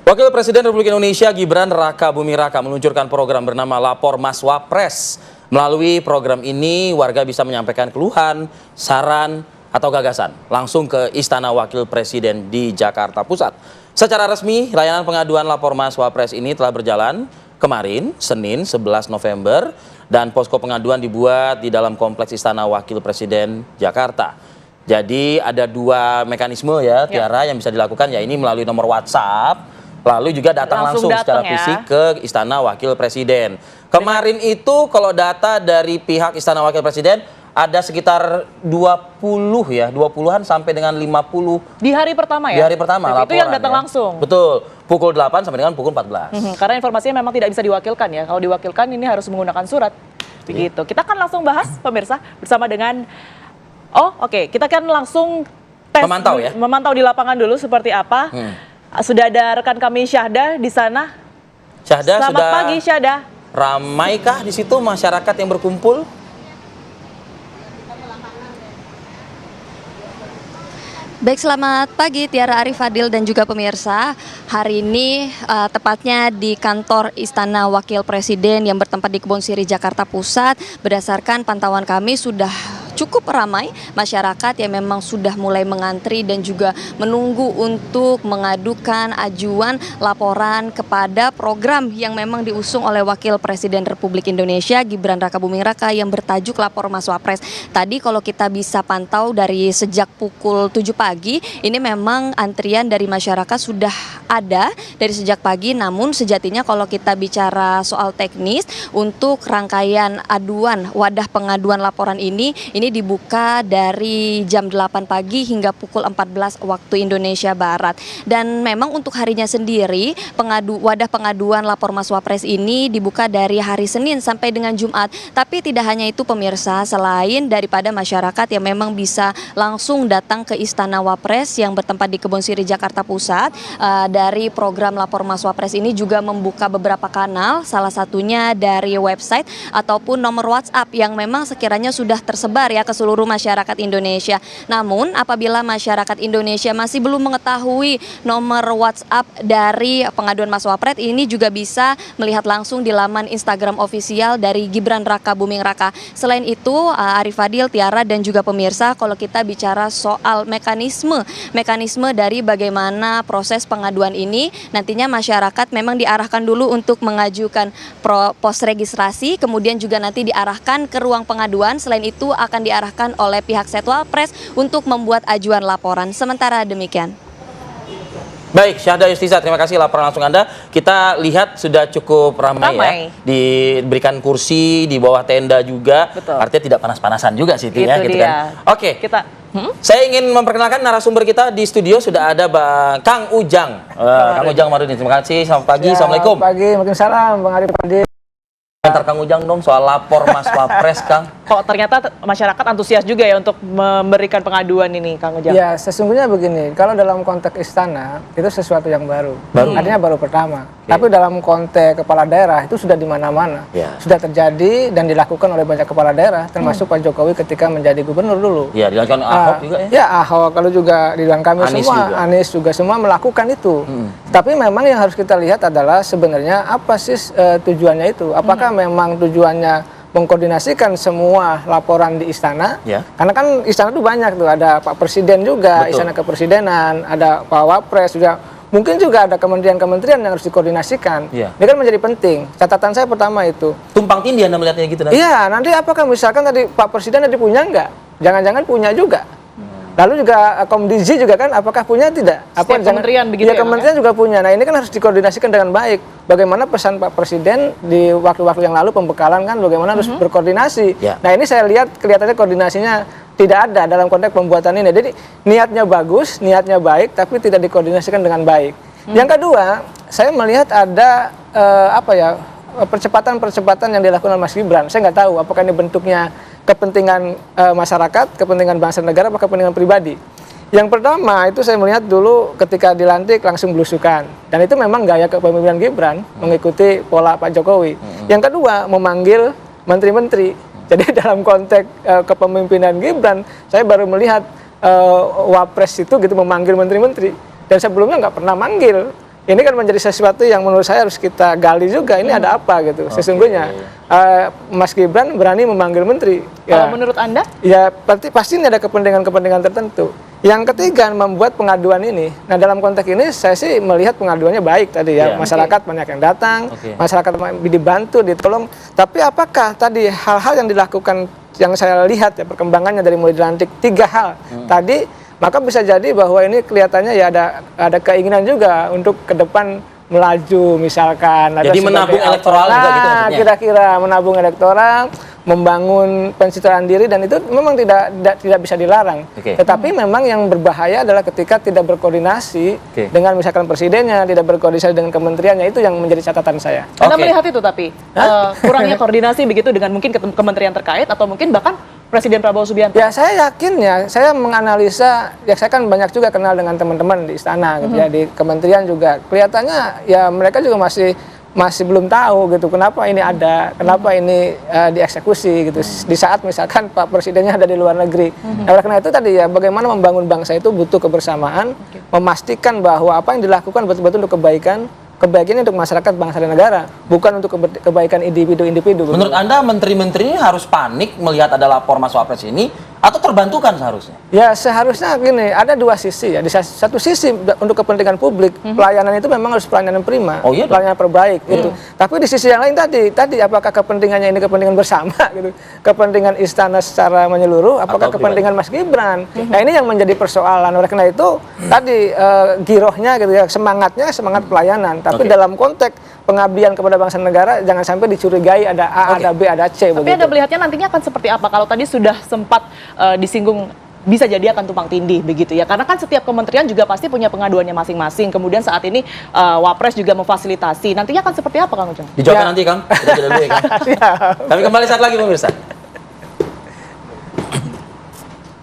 Wakil Presiden Republik Indonesia Gibran Raka Buming Raka meluncurkan program bernama Lapor Mas Wapres. Melalui program ini, warga bisa menyampaikan keluhan, saran, atau gagasan langsung ke Istana Wakil Presiden di Jakarta Pusat. Secara resmi, layanan pengaduan Lapor Mas Wapres ini telah berjalan kemarin, Senin 11 November, dan posko pengaduan dibuat di dalam Kompleks Istana Wakil Presiden Jakarta. Jadi ada dua mekanisme ya, Tiara, yang bisa dilakukan, ya ini melalui nomor WhatsApp, lalu juga datang langsung secara fisik ke Istana Wakil Presiden. Kemarin itu kalau data dari pihak Istana Wakil Presiden ada sekitar 20-an sampai dengan 50. Di hari pertama ya? Di hari pertama laporan. Itu yang datang langsung? Betul, pukul 8 sampai dengan pukul 14. Karena informasinya memang tidak bisa diwakilkan ya. Kalau diwakilkan ini harus menggunakan surat. Begitu. Kita akan langsung bahas pemirsa bersama dengan kita kan langsung tes, memantau di lapangan dulu seperti apa. Sudah ada rekan kami Syahda di sana. Syahda, selamat pagi Syahda. Ramaikah di situ masyarakat yang berkumpul? Baik, selamat pagi Tiara, Arif, Fadil, dan juga pemirsa. Hari ini tepatnya di kantor Istana Wakil Presiden yang bertempat di Kebon Sirih, Jakarta Pusat. Berdasarkan pantauan kami sudah cukup ramai masyarakat yang memang sudah mulai mengantri dan juga menunggu untuk mengadukan ajuan laporan kepada program yang memang diusung oleh Wakil Presiden Republik Indonesia Gibran Raka Buming Raka yang bertajuk Lapor Mas Wapres. Tadi kalau kita bisa pantau dari sejak pukul 7 pagi, ini memang antrian dari masyarakat sudah ada dari sejak pagi, namun sejatinya kalau kita bicara soal teknis untuk rangkaian aduan wadah pengaduan laporan ini dibuka dari jam 8 pagi hingga pukul 14 waktu Indonesia Barat. Dan memang untuk harinya sendiri wadah pengaduan Lapor Mas Wapres ini dibuka dari hari Senin sampai dengan Jumat. Tapi tidak hanya itu pemirsa, selain daripada masyarakat yang memang bisa langsung datang ke Istana Wapres yang bertempat di Kebon Sirih, Jakarta Pusat, dari program Lapor Mas Wapres ini juga membuka beberapa kanal, salah satunya dari website ataupun nomor WhatsApp yang memang sekiranya sudah tersebar ya ke seluruh masyarakat Indonesia. Namun apabila masyarakat Indonesia masih belum mengetahui nomor WhatsApp dari pengaduan Mas Wapres, ini juga bisa melihat langsung di laman Instagram ofisial dari Gibran Raka Buming Raka. Selain itu, Arif, Fadil, Tiara, dan juga pemirsa, kalau kita bicara soal mekanisme dari bagaimana proses pengaduan ini, nantinya masyarakat memang diarahkan dulu untuk mengajukan pos registrasi, kemudian juga nanti diarahkan ke ruang pengaduan. Selain itu akan diarahkan oleh pihak Setwalpres untuk membuat ajuan laporan. Sementara demikian. Baik, Syahda Yustiza, terima kasih laporan langsung Anda. Kita lihat sudah cukup ramai. Ya. Diberikan kursi di bawah tenda juga. Betul. Artinya tidak panas-panasan juga sih, ya, gitu kan. Oke. Saya ingin memperkenalkan narasumber kita di studio. Sudah ada Kang Ujang. Kang Ujang Marudin. Terima kasih. Selamat pagi. Assalamualaikum. Selamat pagi. Waalaikumsalam, Bang Arif, Fadil. Antar Kang Ujang dong soal Lapor Mas Wapres, Kang. Kok ternyata masyarakat antusias juga ya untuk memberikan pengaduan ini, Kang Ujang? Ya, sesungguhnya begini, kalau dalam konteks istana itu sesuatu yang baru. Artinya baru pertama. Tapi dalam konteks kepala daerah itu sudah di mana-mana. Sudah terjadi dan dilakukan oleh banyak kepala daerah, termasuk Pak Jokowi ketika menjadi gubernur dulu. Ya, dilakukan Ahok juga ya? Ya, Ahok, kalau juga Ridwan Kamil Anies juga semua melakukan itu. Tapi memang yang harus kita lihat adalah sebenarnya apa sih tujuannya itu? Apakah memang tujuannya mengkoordinasikan semua laporan di istana? Karena kan istana itu banyak tuh, ada Pak Presiden juga, Istana Kepresidenan, ada Pak Wapres juga. Mungkin juga ada kementerian-kementerian yang harus dikoordinasikan. Ini kan menjadi penting. Catatan saya pertama itu. Tumpang tindih Anda melihatnya gitu? Iya, nanti apakah misalkan tadi Pak Presiden tadi punya nggak? Jangan-jangan punya juga. Lalu juga Komdiji juga kan, apakah punya tidak? Kementerian begitu ya? Kementerian juga punya. Nah ini kan harus dikoordinasikan dengan baik. Bagaimana pesan Pak Presiden di waktu-waktu yang lalu pembekalan kan, bagaimana harus berkoordinasi. Nah ini saya lihat kelihatannya koordinasinya tidak ada dalam konteks pembuatan ini. Jadi niatnya bagus, niatnya baik, tapi tidak dikoordinasikan dengan baik. Yang kedua, saya melihat ada percepatan-percepatan yang dilakukan oleh Mas Gibran. Saya nggak tahu apakah ini bentuknya kepentingan masyarakat, kepentingan bangsa negara, atau kepentingan pribadi. Yang pertama itu saya melihat dulu ketika dilantik langsung belusukan. Dan itu memang gaya kepemimpinan Gibran, mengikuti pola Pak Jokowi. Yang kedua, memanggil menteri-menteri. Jadi dalam konteks kepemimpinan Gibran, saya baru melihat Wapres itu gitu memanggil menteri-menteri. Dan sebelumnya nggak pernah manggil. ini kan menjadi sesuatu yang menurut saya harus kita gali juga. Ini ada apa gitu? Sesungguhnya Mas Gibran berani memanggil menteri. Kalau menurut Anda? Ya pasti ini ada kepentingan-kepentingan tertentu. Yang ketiga membuat pengaduan ini. Nah dalam konteks ini saya sih melihat pengaduannya baik tadi ya. Masyarakat banyak yang datang, masyarakat dibantu, ditolong. Tapi apakah tadi hal-hal yang dilakukan yang saya lihat ya perkembangannya dari mulai dilantik 3 hal tadi. Maka bisa jadi bahwa ini kelihatannya ya ada keinginan juga untuk ke depan melaju misalkan. Jadi menabung elektoral juga gitu maksudnya? Kira-kira menabung elektoral, membangun pencitraan diri dan itu memang tidak bisa dilarang. Tetapi memang yang berbahaya adalah ketika tidak berkoordinasi dengan misalkan presidennya, tidak berkoordinasi dengan kementeriannya, itu yang menjadi catatan saya. Anda melihat itu tapi kurangnya koordinasi begitu dengan mungkin kementerian terkait atau mungkin bahkan Presiden Prabowo Subianto? Ya saya yakin ya, saya menganalisa, ya saya kan banyak juga kenal dengan teman-teman di istana gitu ya, di kementerian juga. Kelihatannya ya mereka juga masih belum tahu gitu kenapa ini ada, kenapa ini dieksekusi gitu. Di saat misalkan Pak Presidennya ada di luar negeri. Nah, oleh karena itu tadi ya bagaimana membangun bangsa itu butuh kebersamaan, memastikan bahwa apa yang dilakukan betul-betul untuk kebaikan untuk masyarakat, bangsa dan negara, bukan untuk kebaikan individu-individu. Menurut Anda menteri-menteri ini harus panik melihat ada lapor Mas Wapres ini atau terbantukan seharusnya? Ya seharusnya gini, ada 2 sisi ya. Di satu sisi untuk kepentingan publik, pelayanan itu memang harus pelayanan prima, pelayanan terbaik gitu. Tapi di sisi yang lain tadi apakah kepentingannya ini kepentingan bersama gitu, kepentingan istana secara menyeluruh, apakah kepentingan Mas Gibran? Nah ini yang menjadi persoalan. Oleh karena itu tadi girohnya gitu ya, semangat pelayanan. Tapi dalam konteks pengabdian kepada bangsa dan negara jangan sampai dicurigai ada A, ada B, ada C. Tapi Anda melihatnya nantinya akan seperti apa? Kalau tadi sudah sempat disinggung bisa jadi akan tumpang tindih begitu ya, karena kan setiap kementerian juga pasti punya pengaduannya masing-masing. Kemudian saat ini Wapres juga memfasilitasi. Nantinya akan seperti apa Kang Ujang? Dijawabkan nanti Kang. Kita jeda dulu ya Kang. Kami kembali saat lagi pemirsa.